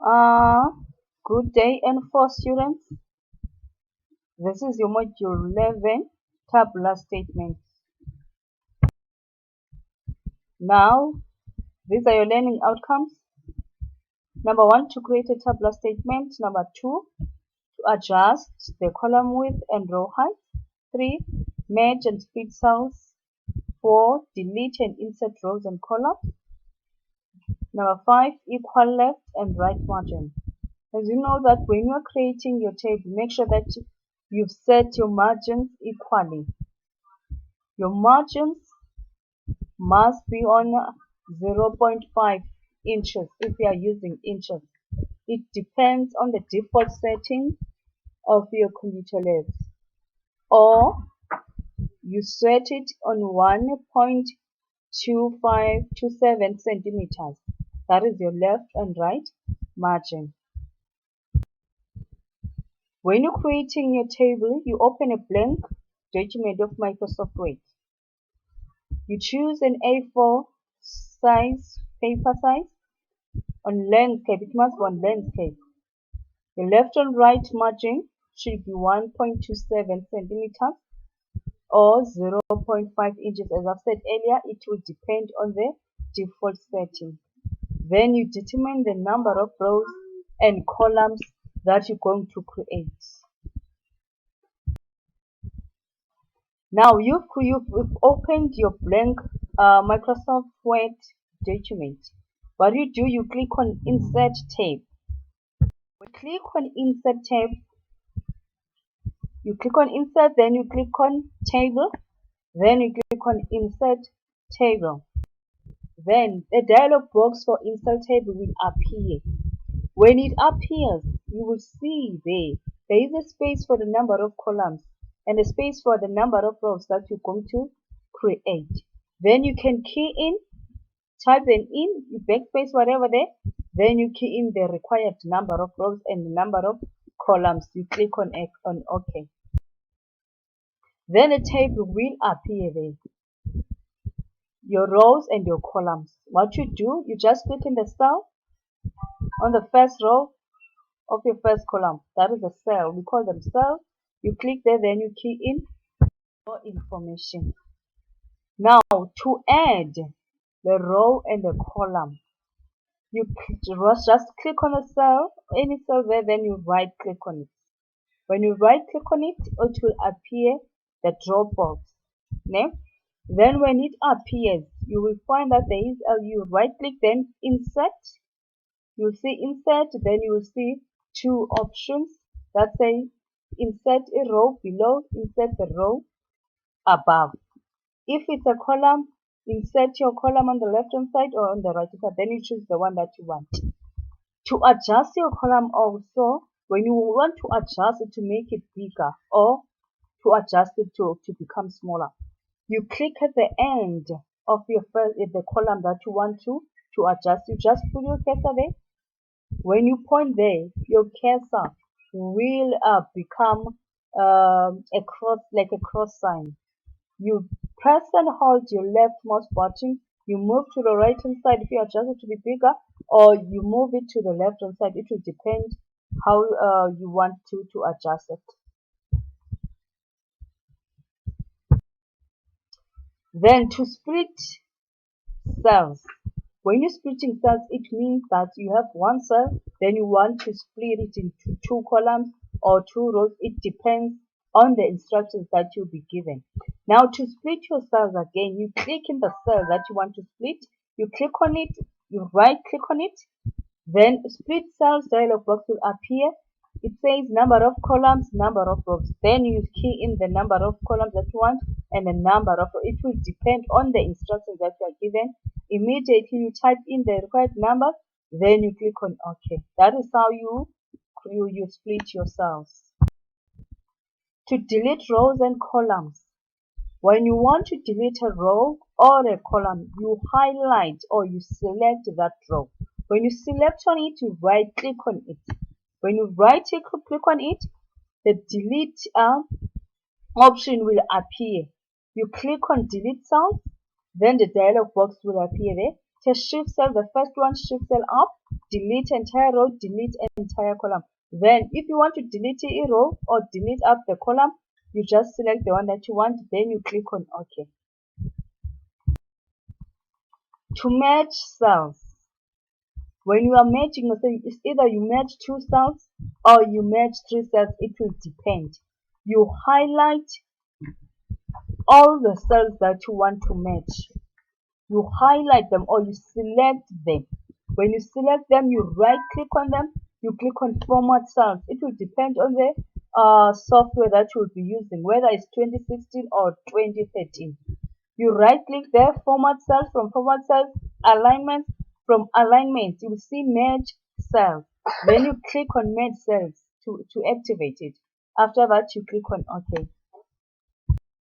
Uh, Good day N4 students. This is your module 11 tabular statements. Now, these are your learning outcomes. Number 1, to create a tabular statement. Number 2, to adjust the column width and row height. 3, merge and split cells. 4, delete and insert rows and columns. Number 5, equal left and right margin. As you know that when you are creating your table, make sure that you've set your margins equally. Your margins must be on 0.5 inches if you are using inches. It depends on the default setting of your computer labs. Or you set it on 1.2527 centimeters. That is your left and right margin. When you're creating your table, you open a blank document of Microsoft Word. You choose an A4 size paper size. On landscape, it must be on landscape. The left and right margin should be 1.27 centimeters or 0.5 inches. As I've said earlier, it will depend on the default setting. Then you determine the number of rows and columns that you're going to create. Now you've opened your blank Microsoft Word document. What you do, you click on Insert Tab. When you click on Insert Tab, you click on Insert, then you click on Table, then you click on Insert Table. Then a dialog box for Insert Table will appear. When it appears, you will see there is a space for the number of columns and a space for the number of rows that you're going to create. Then you can key in, type them in, you backspace whatever there, then you key in the required number of rows and the number of columns. You click on OK. Then a table will appear there. Your rows and your columns. What you do, you just click in the cell on the first row of your first column. That is a cell. We call them cells. You click there, then you key in your information. Now, to add the row and the column, you just click on a cell, any cell there, then you right click on it. When you right click on it, it will appear the drop box. Then when it appears, you will find that there is you right click, then insert. You'll see insert, then you will see two options that say insert a row below, insert the row above. If it's a column, insert your column on the left hand side or on the right hand side, then you choose the one that you want. To adjust your column also, when you want to adjust it to make it bigger or to adjust it to become smaller, you click at the end of your the column that you want to adjust. You just put your cursor there. When you point there, your cursor will become a cross, like a cross sign. You press and hold your left mouse button. You move to the right hand side if you adjust it to be bigger, or you move it to the left hand side. It will depend how you want to adjust it. Then to split cells. When you're splitting cells, it means that you have one cell, then you want to split it into two columns or two rows. It depends on the instructions that you'll be given. Now to split your cells again, you click in the cell that you want to split, you click on it, you right click on it, then split cells dialog box will appear. It says number of columns, number of rows. Then you key in the number of columns that you want and the number of rows. It will depend on the instructions that you are given. Immediately you type in the required number, then you click on OK. That is how you split your cells. To delete rows and columns. When you want to delete a row or a column, you highlight or you select that row. When you select on it, you right click on it. When you right click on it, the delete option will appear. You click on delete cells, then the dialog box will appear there. Just shift cell, the first one, shift cell up, delete entire row, delete entire column. Then if you want to delete a row or delete up the column, you just select the one that you want, then you click on OK. To merge cells, when you are merging, it's either you merge 2 cells or you merge 3 cells, it will depend. You highlight all the cells that you want to merge. You highlight them or you select them. When you select them, you right click on them, you click on format cells. It will depend on the software that you will be using, whether it's 2016 or 2013. You right click there, format cells, from format cells, alignment, from alignment, you will see merge cells. Then you click on merge cells to activate it. After that, you click on OK.